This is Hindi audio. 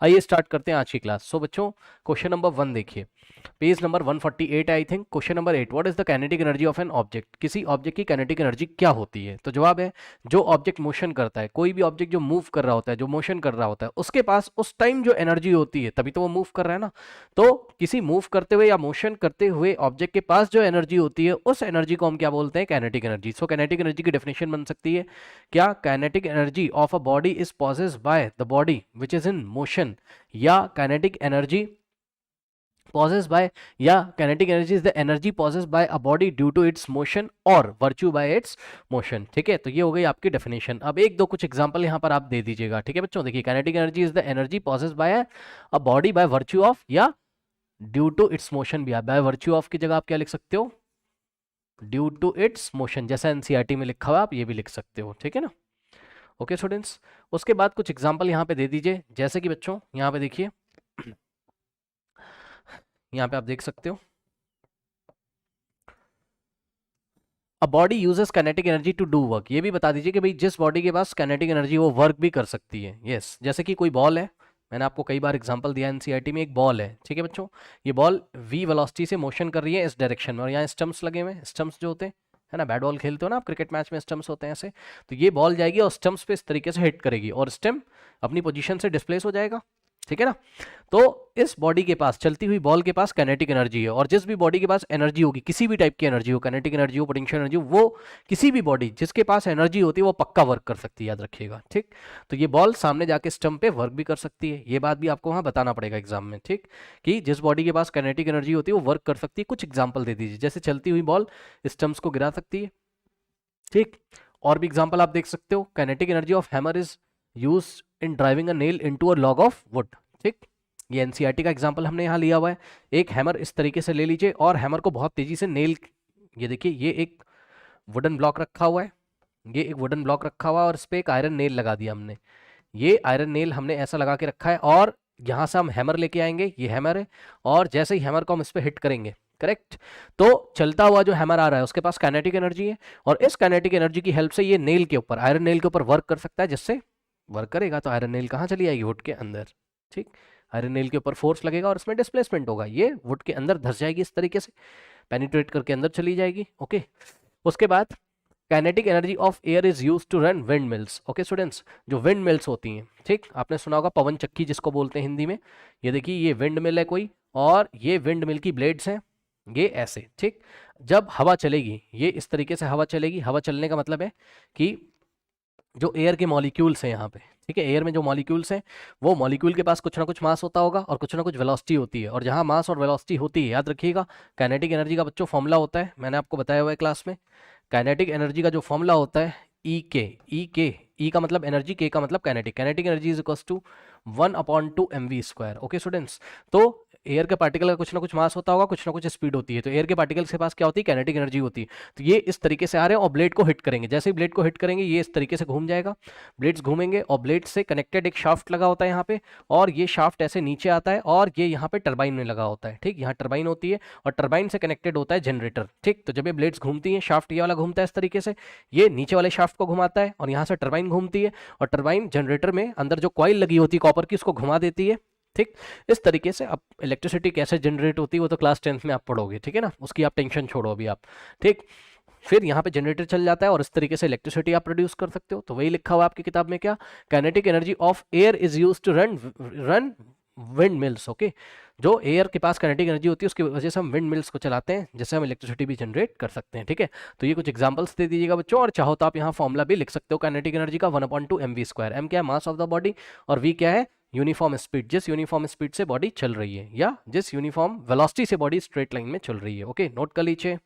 आइए स्टार्ट करते हैं आज की क्लास। सो बच्चों, क्वेश्चन नंबर 1 देखिए, page number 148 I think. Question number 8, what is the kinetic energy of an object? किसी ऑब्जेक्ट की काइनेटिक एनर्जी क्या होती है? तो जवाब है, जो ऑब्जेक्ट मोशन करता है, कोई भी ऑब्जेक्ट जो मूव कर रहा होता है, जो मोशन कर रहा होता है, उसके पास उस टाइम जो एनर्जी होती है, तभी तो वो मूव कर रहा है ना। तो किसी मूव करते हुए या मोशन करते हुए ऑब्जेक्ट के पास जो एनर्जी होती है, उस एनर्जी को हम क्या बोलते हैं? Kinetic energy. So kinetic energy की डेफिनेशन बन सकती है क्या? Kinetic energy of a body is possessed by the body which is in motion, या काइनेटिक एनर्जी possessed by, या kinetic energy is the energy possessed by a body due to its motion or virtue by its motion। ठीक है, तो ये हो गई आपकी डेफिनेशन। अब एक दो कुछ एग्जांपल यहाँ पर आप दे दीजिएगा। ठीक है बच्चों, देखिए, kinetic energy is the energy possessed by a body by virtue of, या ड्यू टू इट्स मोशन भी। बाय वर्च्यू ऑफ की जगह आप क्या लिख सकते हो? ड्यू टू इट्स मोशन, जैसा एनसीईआरटी में लिखा हुआ आप ये भी लिख सकते हो। ठीक है ना। ओके स्टूडेंट्स, उसके बाद कुछ एग्जांपल यहाँ पे दे दीजिए, जैसे कि बच्चों यहाँ पे देखिए, यहाँ पे आप देख सकते हो, a body uses kinetic energy to do work. ये भी बता दीजिए कि भाई जिस बॉडी के पास काइनेटिक एनर्जी वो वर्क भी कर सकती है। यस, जैसे कि कोई बॉल है, मैंने आपको कई बार एग्जांपल दिया एनसीईआरटी में, एक बॉल है। ठीक है बच्चों, ये बॉल v वेलोसिटी से मोशन कर रही है इस डायरेक्शन में, और यहाँ स्टम्प्स लगे हुए हैं। स्टम्प्स जो होते हैं, है ना, बैट बॉल खेलते हो ना आप, क्रिकेट मैच में स्टम्प्स होते हैं ऐसे। तो ये बॉल जाएगी और स्टम्प्स पे इस तरीके से हिट करेगी, और स्टम्प अपनी पोजीशन से डिस्प्लेस हो जाएगा। ठीक है ना। तो इस बॉडी के पास, चलती हुई बॉल के पास काइनेटिक एनर्जी है, और जिस भी बॉडी के पास एनर्जी होगी, किसी भी टाइप की एनर्जी हो, काइनेटिक एनर्जी हो, पोटेंशियल एनर्जी हो, वो किसी भी बॉडी जिसके पास एनर्जी होती है वो पक्का वर्क कर सकती है, याद रखिएगा। ठीक, तो ये बॉल सामने जाके स्टंप पे वर्क भी कर सकती है, ये बात भी आपको वहां बताना पड़ेगा एग्जाम में। ठीक, कि जिस बॉडी के पास काइनेटिक एनर्जी होती है वो वर्क कर सकती है। कुछ एग्जाम्पल दे दीजिए, जैसे चलती हुई बॉल स्टंप्स को गिरा सकती है। ठीक, और भी एग्जाम्पल आप देख सकते हो, kinetic energy of hammer is use in driving a nail into a log of would. ठीक, ये एनसीईआरटी का एग्जाम्पल हमने यहाँ लिया हुआ है। एक हैमर इस तरीके से ले लीजिए, और हैमर को बहुत तेजी से नेल, ये देखिए, ये एक वुडन ब्लॉक रखा हुआ है, ये एक वुडन ब्लॉक रखा हुआ है, और इस पर एक आयरन नेल लगा दिया हमने। ये आयरन नेल हमने ऐसा लगा के रखा है, और यहाँ से हम हैमर लेके आएंगे, ये हैमर है, और जैसे ही हैमर को हम इस पर हिट करेंगे, करेक्ट, तो चलता हुआ जो हैमर आ रहा है उसके पास काइनेटिक एनर्जी है, और इस काइनेटिक एनर्जी की हेल्प से ये नेल के ऊपर, आयरन नेल के ऊपर वर्क कर सकता है। जिससे वर्क करेगा तो आयरन नेल कहाँ चली जाएगी? वुड के अंदर। ठीक, आयरन नेल के ऊपर फोर्स लगेगा और इसमें डिस्प्लेसमेंट होगा, ये वुड के अंदर धस जाएगी, इस तरीके से पेनिट्रेट करके अंदर चली जाएगी। ओके, उसके बाद kinetic energy of air is use to run windmills. Okay students, जो विंड मिल्स होती हैं, ठीक, आपने सुना होगा पवन चक्की जिसको बोलते हैं हिंदी में। ये देखिए, ये विंड मिल है कोई, और ये विंड मिल की ब्लेड्स हैं, ये ऐसे। ठीक, जब हवा चलेगी, ये इस तरीके से हवा चलेगी। हवा चलने का मतलब है कि जो एयर के मॉलिक्यूल्स हैं यहाँ पे, ठीक है, एयर में जो मॉलिक्यूल्स हैं, वो मॉलिक्यूल के पास कुछ ना कुछ मास होता होगा और कुछ ना कुछ वेलोसिटी होती है, और जहाँ मास और वेलोसिटी होती है, याद रखिएगा, काइनेटिक एनर्जी का बच्चों फॉर्मूला होता है, मैंने आपको बताया हुआ है क्लास में। काइनेटिक एनर्जी का जो फॉर्मूला होता है, ई का मतलब एनर्जी, के का मतलब kinetic. Kinetic energy is equals to 1/2 mv²। Okay students, तो एयर के पार्टिकल का कुछ ना कुछ मास होता होगा, कुछ ना कुछ स्पीड होती है, तो एयर के पार्टिकल्स के पास क्या होती है? काइनेटिक एनर्जी होती है। तो ये इस तरीके से आ रहे हैं और ब्लेड को हिट करेंगे, जैसे ही ब्लेड को हिट करेंगे ये इस तरीके से घूम जाएगा, ब्लेड्स घूमेंगे, और ब्लेड से कनेक्टेड एक शाफ्ट लगा होता है यहाँ पे, और ये शाफ्ट ऐसे नीचे आता है, और ये यहाँ पे टरबाइन में लगा होता है। ठीक, यहाँ टरबाइन होती है, और टरबाइन से कनेक्टेड होता है जनरेटर। ठीक, तो जब ये ब्लेड्स घूमती हैं, शाफ्ट ये वाला घूमता है इस तरीके से, ये नीचे वाले शाफ्ट को घुमाता है, और यहाँ से टरबाइन घूमती है, और टरबाइन जनरेटर में अंदर जो कॉइल लगी होती है कॉपर की, उसको घुमा देती है। ठीक, इस तरीके से अब इलेक्ट्रिसिटी कैसे जनरेट होती है वो तो क्लास 10th में आप पढ़ोगे। ठीक है ना, उसकी आप टेंशन छोड़ो अभी आप। ठीक, फिर यहाँ पे जनरेटर चल जाता है, और इस तरीके से इलेक्ट्रिसिटी आप प्रोड्यूस कर सकते हो। तो वही लिखा हुआ आपकी किताब में, क्या? Kinetic energy of air is used to run windmills. Okay, जो एयर के पास काइनेटिक एनर्जी होती है उसकी वजह से हम विंड मिल्स को चलाते हैं, जिससे हम इलेक्ट्रिसिटी भी जनरेट कर सकते हैं। ठीक है, तो ये कुछ एग्जांपल्स दे दीजिएगा बच्चों, और चाहो तो आप यहाँ फॉर्मूला भी लिख सकते हो काइनेटिक एनर्जी का, 1/2 mv²। एम क्या है? मास ऑफ द बॉडी, और वी क्या है? यूनिफॉर्म स्पीड, जिस यूनिफॉर्म स्पीड से बॉडी चल रही है, या जिस यूनिफॉर्म वेलोसिटी से बॉडी स्ट्रेट लाइन में चल रही है। ओके, नोट कर लीजिए।